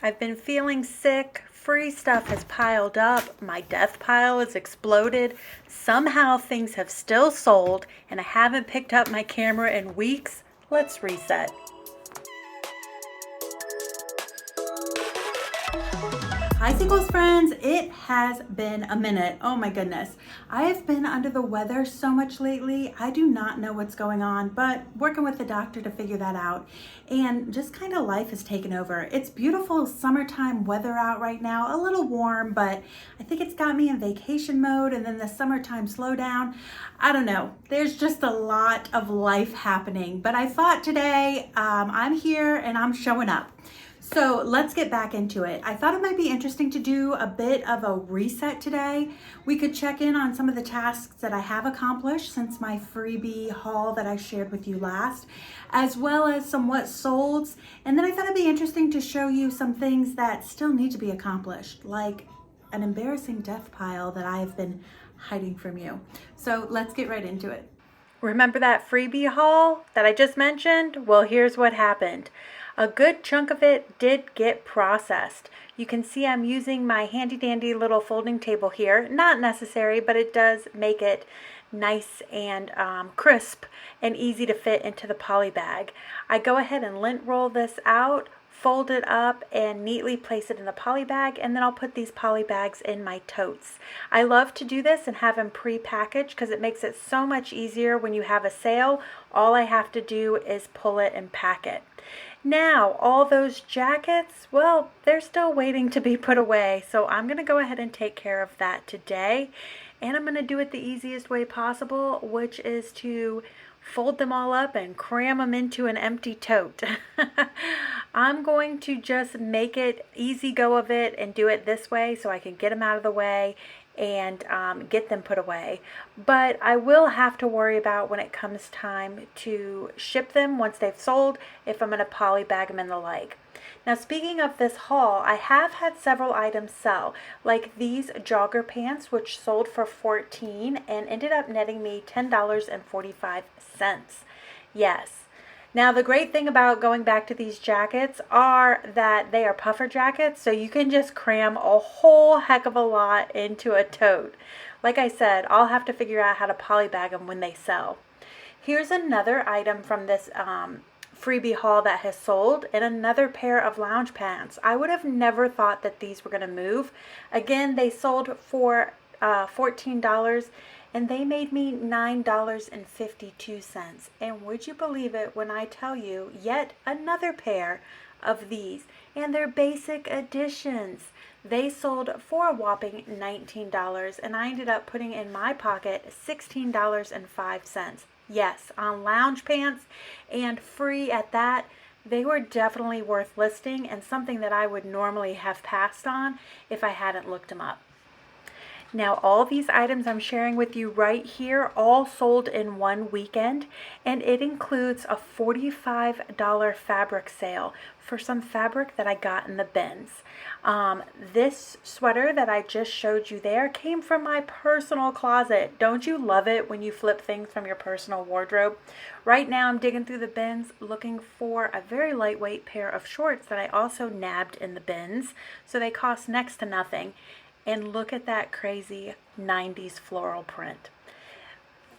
I've been feeling sick. Free stuff has piled up. My death pile has exploded. Somehow things have still sold, and I haven't picked up my camera in weeks. Let's reset. Hi Sequels friends, it has been a minute. Oh my goodness. I have been under the weather so much lately. I do not know what's going on, but working with the doctor to figure that out. And just kind of life has taken over. It's beautiful summertime weather out right now, a little warm, but I think it's got me in vacation mode, and then the summertime slowdown. I don't know. There's just a lot of life happening, but I thought today I'm here and I'm showing up. So let's get back into it. I thought it might be interesting to do a bit of a reset today. We could check in on some of the tasks that I have accomplished since my freebie haul that I shared with you last, as well as some what solds. And then I thought it'd be interesting to show you some things that still need to be accomplished, like an embarrassing death pile that I have been hiding from you. So let's get right into it. Remember that freebie haul that I just mentioned? Well, here's what happened. A good chunk of it did get processed. You can see I'm using my handy dandy little folding table here. Not necessary, but it does make it nice and crisp and easy to fit into the poly bag. I go ahead and lint roll this out, fold it up, and neatly place it in the poly bag, and then I'll put these poly bags in my totes. I love to do this and have them pre-packaged because it makes it so much easier when you have a sale. All I have to do is pull it and pack it. Now, all those jackets, well, they're still waiting to be put away, so I'm going to go ahead and take care of that today, and I'm going to do it the easiest way possible, which is to fold them all up and cram them into an empty tote. I'm going to just make it easy go of it and do it this way so I can get them out of the way and get them put away. But I will have to worry about when it comes time to ship them once they've sold, if I'm going to poly bag them and the like. Now, speaking of this haul, I have had several items sell, like these jogger pants, which sold for $14 and ended up netting me $10.45. Yes. Now, the great thing about going back to these jackets are that they are puffer jackets, so you can just cram a whole heck of a lot into a tote. Like I said, I'll have to figure out how to poly bag them when they sell. Here's another item from this freebie haul that has sold, and another pair of lounge pants. I would have never thought that these were going to move. Again, they sold for $14, and they made me $9.52. And would you believe it when I tell you yet another pair of these, and they're basic editions. They sold for a whopping $19, and I ended up putting in my pocket $16.05. Yes, on lounge pants, and free at that. They were definitely worth listing and something that I would normally have passed on if I hadn't looked them up. Now, all these items I'm sharing with you right here all sold in one weekend, and it includes a $45 fabric sale for some fabric that I got in the bins. This sweater that I just showed you there came from my personal closet. Don't you love it when you flip things from your personal wardrobe? Right now I'm digging through the bins looking for a very lightweight pair of shorts that I also nabbed in the bins, so they cost next to nothing. And look at that crazy 90s floral print.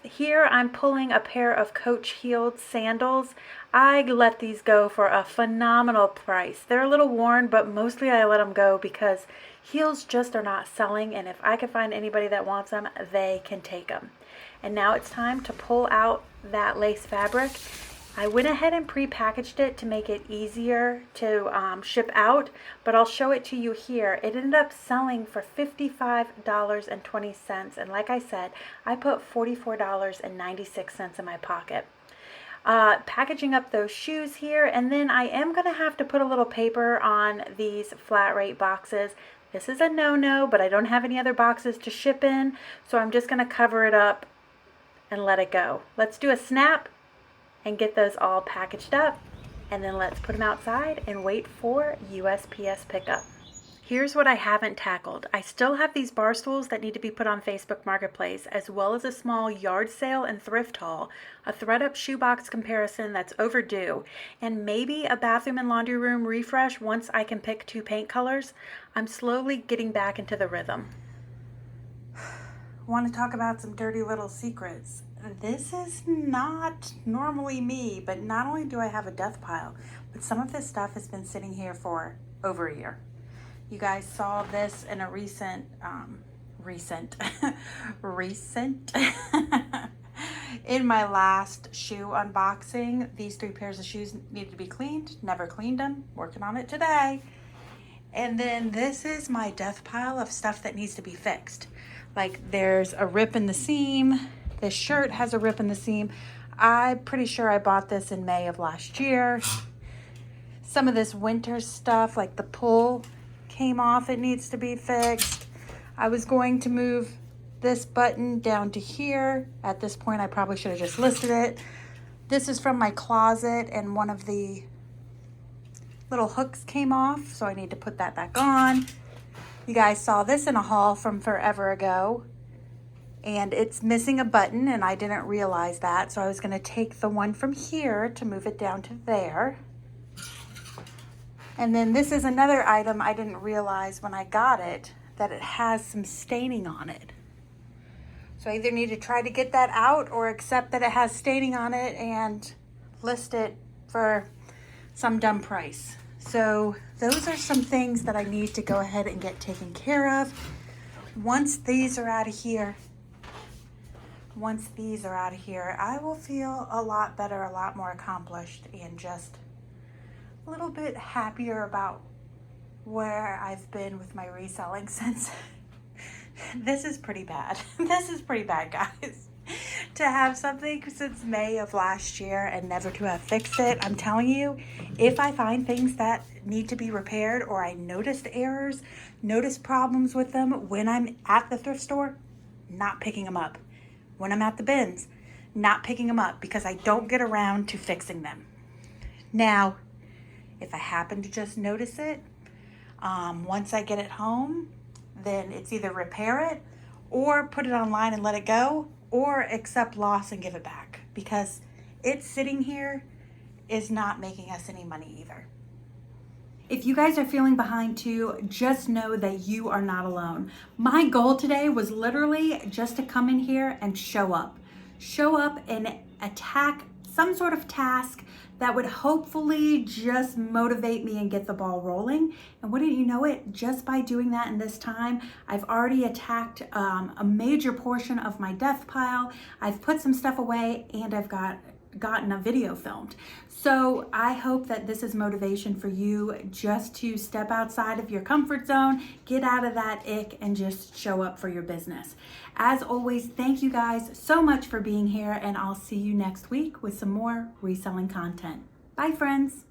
Here I'm pulling a pair of Coach heeled sandals. I let these go for a phenomenal price. They're a little worn, but mostly I let them go because heels just are not selling, and if I can find anybody that wants them, they can take them. And now it's time to pull out that lace fabric. I went ahead and pre-packaged it to make it easier to ship out, but I'll show it to you here. It ended up selling for $55.20, and like I said, I put $44.96 in my pocket. Packaging up those shoes here, and then I am going to have to put a little paper on these flat rate boxes. This is a no-no, but I don't have any other boxes to ship in, so I'm just going to cover it up and let it go. Let's do a snap and get those all packaged up, and then let's put them outside and wait for USPS pickup. Here's what I haven't tackled. I still have these bar stools that need to be put on Facebook Marketplace, as well as a small yard sale and thrift haul, a ThredUp shoebox comparison that's overdue, and maybe a bathroom and laundry room refresh once I can pick 2 paint colors. I'm slowly getting back into the rhythm. Want to talk about some dirty little secrets? This is not normally me, but not only do I have a death pile, but some of this stuff has been sitting here for over a year. You guys saw this in a recent in my last shoe unboxing. These 3 pairs of shoes needed to be cleaned. Never cleaned them. Working on it today. And then this is my death pile of stuff that needs to be fixed. Like there's a rip in the seam. This shirt has a rip in the seam. I'm pretty sure I bought this in May of last year. Some of this winter stuff, like the pull came off, it needs to be fixed. I was going to move this button down to here. At this point, I probably should have just listed it. This is from my closet, and one of the little hooks came off, so I need to put that back on. You guys saw this in a haul from forever ago, and it's missing a button, and I didn't realize that, so I was gonna take the one from here to move it down to there. And then this is another item I didn't realize when I got it, that it has some staining on it. So I either need to try to get that out or accept that it has staining on it and list it for some dumb price. So those are some things that I need to go ahead and get taken care of. Once these are out of here, I will feel a lot better, a lot more accomplished, and just a little bit happier about where I've been with my reselling since. This is pretty bad. This is pretty bad, guys. To have something since May of last year and never to have fixed it. I'm telling you, if I find things that need to be repaired, or I noticed errors, noticed problems with them when I'm at the thrift store, not picking them up. When I'm at the bins, not picking them up, because I don't get around to fixing them. Now, if I happen to just notice it, once I get it home, then it's either repair it or put it online and let it go, or accept loss and give it back, because it's sitting here is not making us any money either. If you guys are feeling behind too, just know that you are not alone. My goal today was literally just to come in here and show up and attack some sort of task that would hopefully just motivate me and get the ball rolling. And wouldn't you know it, just by doing that in this time, I've already attacked a major portion of my death pile. I've put some stuff away, and I've gotten a video filmed. So I hope that this is motivation for you just to step outside of your comfort zone, get out of that ick, and just show up for your business. As always, thank you guys so much for being here, and I'll see you next week with some more reselling content. Bye, friends.